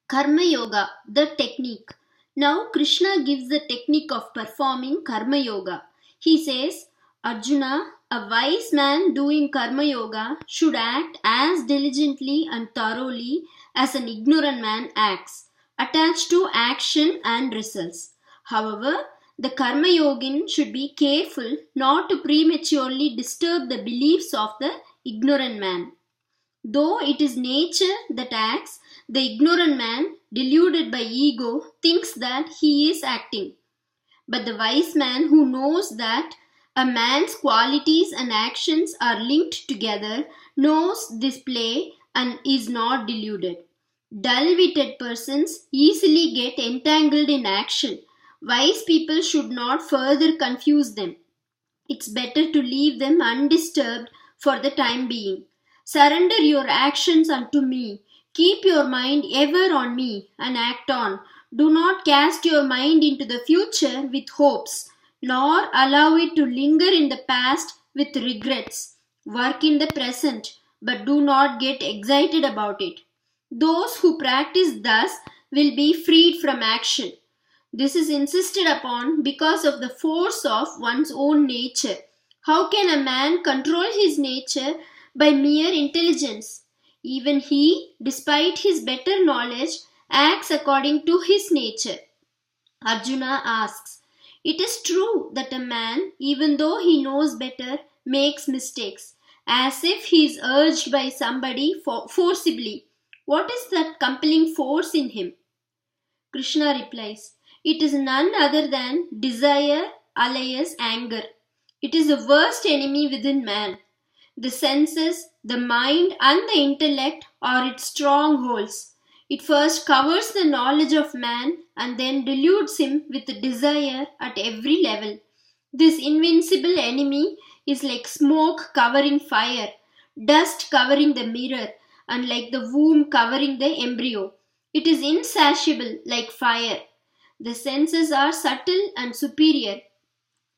Karma Yoga, the technique. Now Krishna gives the technique of performing Karma Yoga. He says, Arjuna, a wise man doing Karma Yoga should act as diligently and thoroughly as an ignorant man acts, attached to action and results. However, the Karma Yogin should be careful not to prematurely disturb the beliefs of the ignorant man. Though it is nature that acts, the ignorant man, deluded by ego, thinks that he is acting. But the wise man who knows that a man's qualities and actions are linked together knows this play and is not deluded. Dull witted persons easily get entangled in action. Wise people should not further confuse them. It's better to leave them undisturbed for the time being. Surrender your actions unto me. Keep your mind ever on me and act on. Do not cast your mind into the future with hopes, nor allow it to linger in the past with regrets. Work in the present, but do not get excited about it. Those who practice thus will be freed from action. This is insisted upon because of the force of one's own nature. How can a man control his nature by mere intelligence? Even he, despite his better knowledge, acts according to his nature. Arjuna asks, it is true that a man, even though he knows better, makes mistakes, as if he is urged by somebody forcibly. What is that compelling force in him? Krishna replies, it is none other than desire alias anger. It is the worst enemy within man. The senses, the mind, and the intellect are its strongholds. It first covers the knowledge of man and then deludes him with desire at every level. This invincible enemy is like smoke covering fire, dust covering the mirror, and like the womb covering the embryo. It is insatiable like fire. The senses are subtle and superior.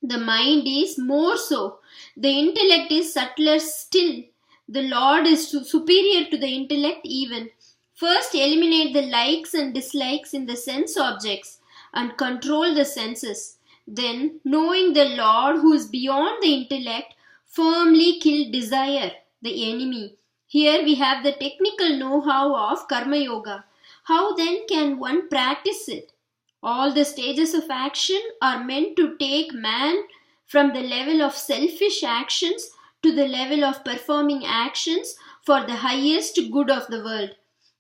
The mind is more so. The intellect is subtler still. The Lord is superior to the intellect even. First eliminate the likes and dislikes in the sense objects and control the senses. Then, knowing the Lord who is beyond the intellect, firmly kill desire, the enemy. Here we have the technical know-how of Karma Yoga. How then can one practice it? All the stages of action are meant to take man from the level of selfish actions to the level of performing actions for the highest good of the world.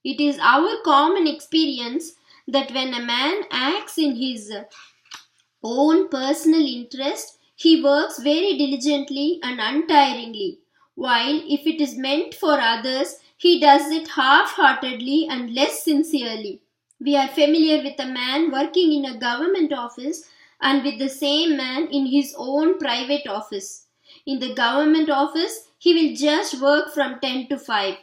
It is our common experience that when a man acts in his own personal interest, he works very diligently and untiringly, while if it is meant for others, he does it half-heartedly and less sincerely. We are familiar with a man working in a government office and with the same man in his own private office. In the government office, he will just work from 10 to 5.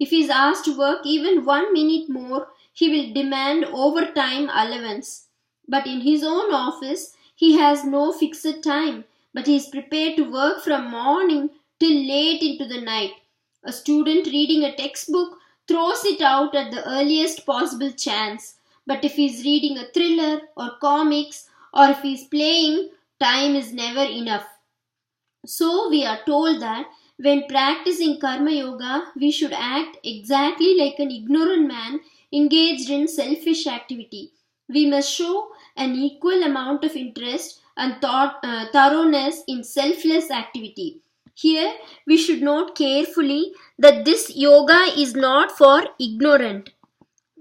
If he is asked to work even 1 minute more, he will demand overtime allowance. But in his own office, he has no fixed time, but he is prepared to work from morning till late into the night. A student reading a textbook throws it out at the earliest possible chance. But if he is reading a thriller or comics or if he is playing, time is never enough. So we are told that when practicing Karma Yoga, we should act exactly like an ignorant man engaged in selfish activity. We must show an equal amount of interest and thoroughness in selfless activity. Here, we should note carefully that this yoga is not for ignorant,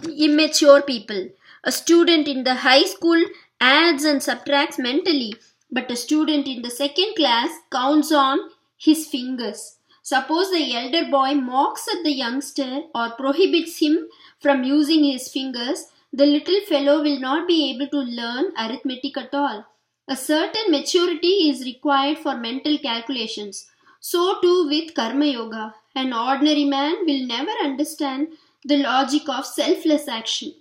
immature people. A student in the high school adds and subtracts mentally, but a student in the second class counts on his fingers. Suppose the elder boy mocks at the youngster or prohibits him from using his fingers, the little fellow will not be able to learn arithmetic at all. A certain maturity is required for mental calculations. So too with Karma Yoga. An ordinary man will never understand the logic of selfless action.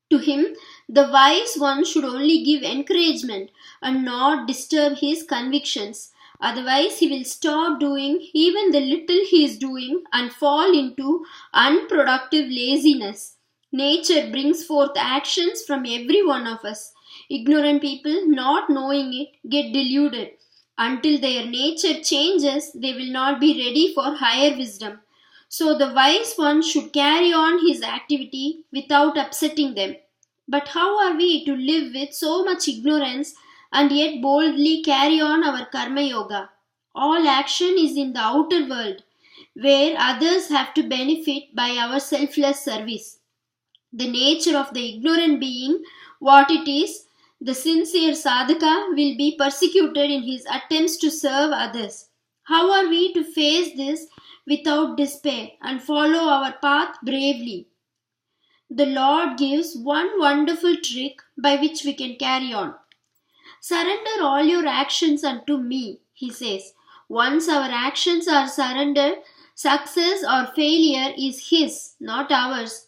To him, the wise one should only give encouragement and not disturb his convictions. Otherwise, he will stop doing even the little he is doing and fall into unproductive laziness. Nature brings forth actions from every one of us. Ignorant people, not knowing it, get deluded. Until their nature changes, they will not be ready for higher wisdom. So the wise one should carry on his activity without upsetting them. But how are we to live with so much ignorance and yet boldly carry on our karma yoga? All action is in the outer world, where others have to benefit by our selfless service. The nature of the ignorant being what it is, the sincere sadhaka will be persecuted in his attempts to serve others. How are we to face this without despair and follow our path bravely? The Lord gives one wonderful trick by which we can carry on. Surrender all your actions unto me, he says. Once our actions are surrendered, success or failure is his, not ours.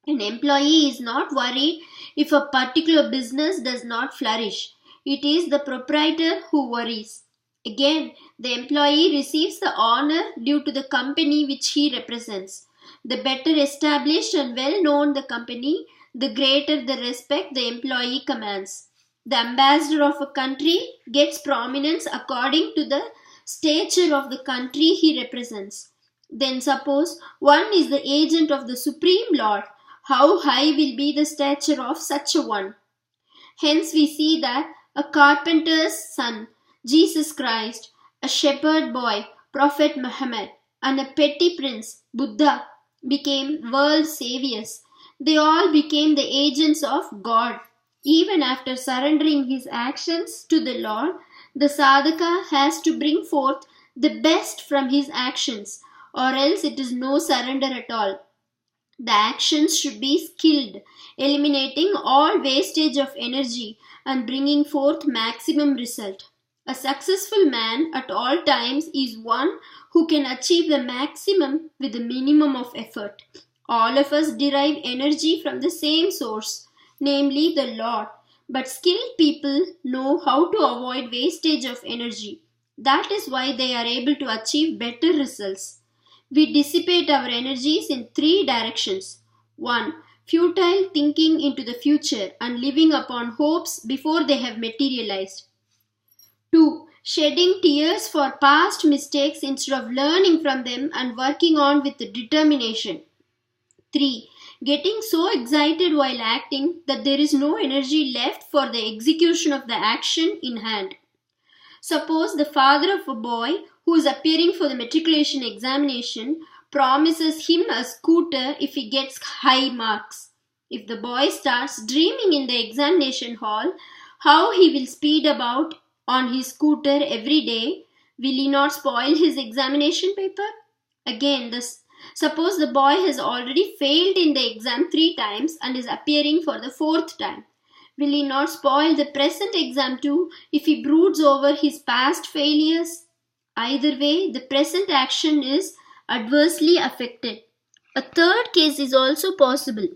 An employee is not worried if a particular business does not flourish. It is the proprietor who worries. Again, the employee receives the honor due to the company which he represents. The better established and well known the company, the greater the respect the employee commands. The ambassador of a country gets prominence according to the stature of the country he represents. Then suppose one is the agent of the Supreme Lord. How high will be the stature of such a one? Hence we see that a carpenter's son, Jesus Christ, a shepherd boy, Prophet Muhammad, and a petty prince, Buddha, became world saviors. They all became the agents of God. Even after surrendering his actions to the Lord, the sadhaka has to bring forth the best from his actions, or else it is no surrender at all. The actions should be skilled, eliminating all wastage of energy and bringing forth maximum result. A successful man at all times is one who can achieve the maximum with the minimum of effort. All of us derive energy from the same source, namely the Lord. But skilled people know how to avoid wastage of energy. That is why they are able to achieve better results. We dissipate our energies in three directions. 1. Futile thinking into the future and living upon hopes before they have materialized. 2. Shedding tears for past mistakes instead of learning from them and working on with determination. 3. Getting so excited while acting that there is no energy left for the execution of the action in hand. Suppose the father of a boy who is appearing for the matriculation examination promises him a scooter if he gets high marks. If the boy starts dreaming in the examination hall how he will speed about on his scooter every day, will he not spoil his examination paper? Again, suppose the boy has already failed in the exam 3 times and is appearing for the 4th time. Will he not spoil the present exam too if he broods over his past failures? Either way, the present action is adversely affected. A third case is also possible.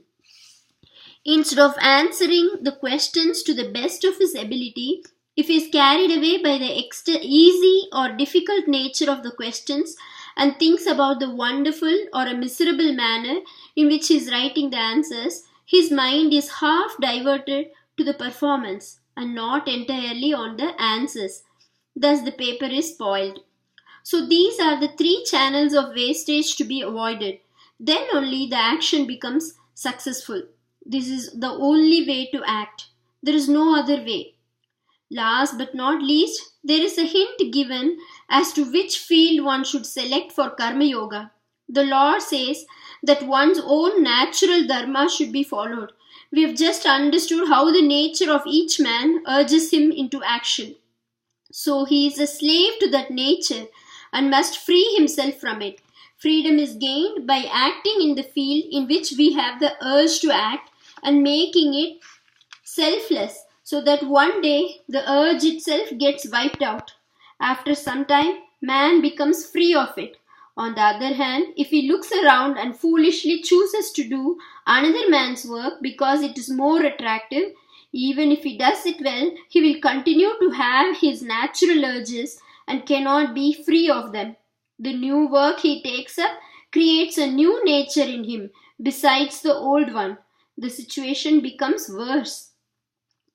Instead of answering the questions to the best of his ability, if he is carried away by the easy or difficult nature of the questions and thinks about the wonderful or a miserable manner in which he is writing the answers, his mind is half diverted to the performance and not entirely on the answers. Thus the paper is spoiled. So these are the 3 channels of wastage to be avoided. Then only the action becomes successful. This is the only way to act. There is no other way. Last but not least, there is a hint given as to which field one should select for Karma Yoga. The Lord says that one's own natural dharma should be followed. We have just understood how the nature of each man urges him into action. So he is a slave to that nature and must free himself from it. Freedom is gained by acting in the field in which we have the urge to act and making it selfless, so that one day the urge itself gets wiped out. After some time, man becomes free of it. On the other hand, if he looks around and foolishly chooses to do another man's work because it is more attractive, even if he does it well, he will continue to have his natural urges and cannot be free of them. The new work he takes up creates a new nature in him, besides the old one. The situation becomes worse.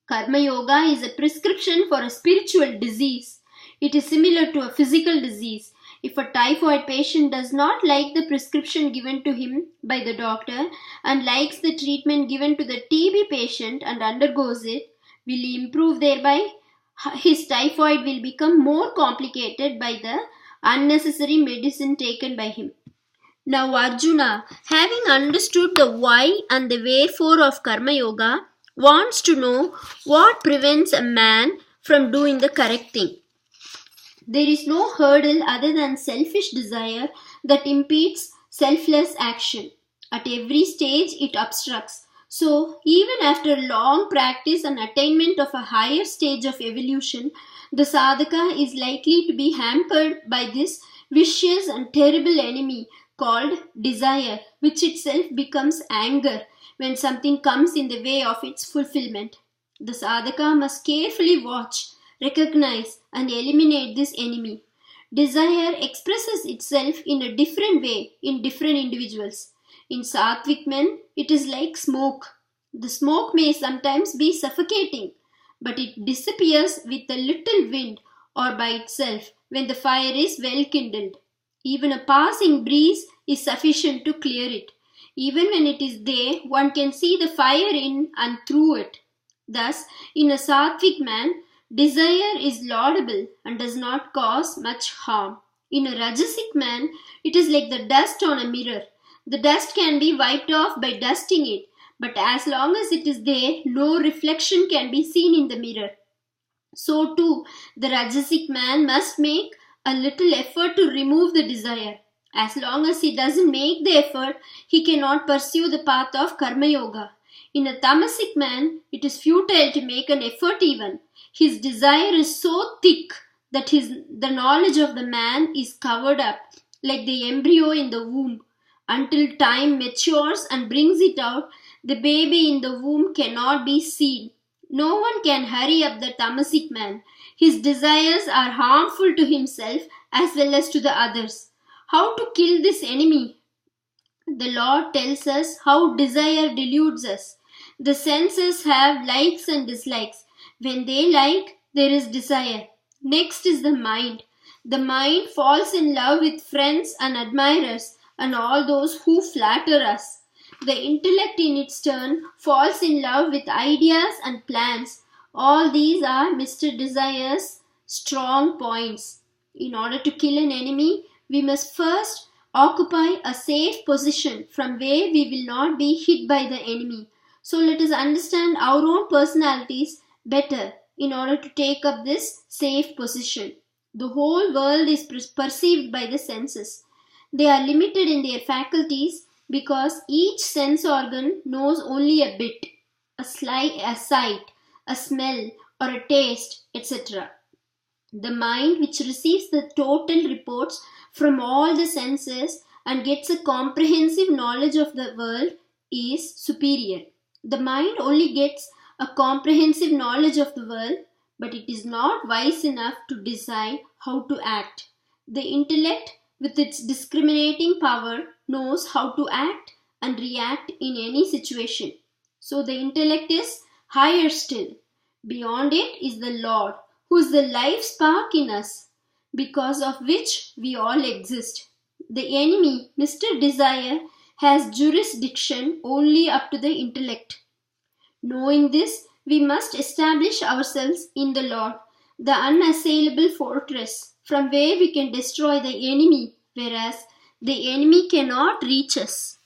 Karma Yoga is a prescription for a spiritual disease. It is similar to a physical disease. If a typhoid patient does not like the prescription given to him by the doctor and likes the treatment given to the TB patient and undergoes it, will he improve thereby? His typhoid will become more complicated by the unnecessary medicine taken by him. Now Arjuna, having understood the why and the wherefore of Karma Yoga, wants to know what prevents a man from doing the correct thing. There is no hurdle other than selfish desire that impedes selfless action. At every stage it obstructs. So, even after long practice and attainment of a higher stage of evolution, the sadhaka is likely to be hampered by this vicious and terrible enemy called desire, which itself becomes anger when something comes in the way of its fulfillment. The sadhaka must carefully watch, recognize, and eliminate this enemy. Desire expresses itself in a different way in different individuals. In sattvic men, it is like smoke. The smoke may sometimes be suffocating, but it disappears with a little wind or by itself when the fire is well kindled. Even a passing breeze is sufficient to clear it. Even when it is there, one can see the fire in and through it. Thus, in a sattvic man, desire is laudable and does not cause much harm. In a rajasic man, it is like the dust on a mirror. The dust can be wiped off by dusting it, but as long as it is there, no reflection can be seen in the mirror. So too, the rajasic man must make a little effort to remove the desire. As long as he doesn't make the effort, he cannot pursue the path of Karma Yoga. In a tamasic man, it is futile to make an effort even. His desire is so thick that the knowledge of the man is covered up like the embryo in the womb. Until time matures and brings it out, the baby in the womb cannot be seen. No one can hurry up the tamasic man. His desires are harmful to himself as well as to the others. How to kill this enemy? The Lord tells us how desire deludes us. The senses have likes and dislikes. When they like, there is desire. Next is the mind. The mind falls in love with friends and admirers and all those who flatter us. The intellect in its turn falls in love with ideas and plans. All these are Mr. Desire's strong points. In order to kill an enemy, we must first occupy a safe position from where we will not be hit by the enemy. So let us understand our own personalities better in order to take up this safe position. The whole world is perceived by the senses. They are limited in their faculties because each sense organ knows only a bit, a sight, a smell, or a taste, etc. The mind, which receives the total reports from all the senses and gets a comprehensive knowledge of the world, is superior. The mind only gets a comprehensive knowledge of the world, but it is not wise enough to decide how to act. The intellect, with its discriminating power, knows how to act and react in any situation. So the intellect is higher still. Beyond it is the Lord, who is the life spark in us, because of which we all exist. The enemy, Mr. Desire, has jurisdiction only up to the intellect. Knowing this, we must establish ourselves in the Lord, the unassailable fortress from where we can destroy the enemy, whereas the enemy cannot reach us.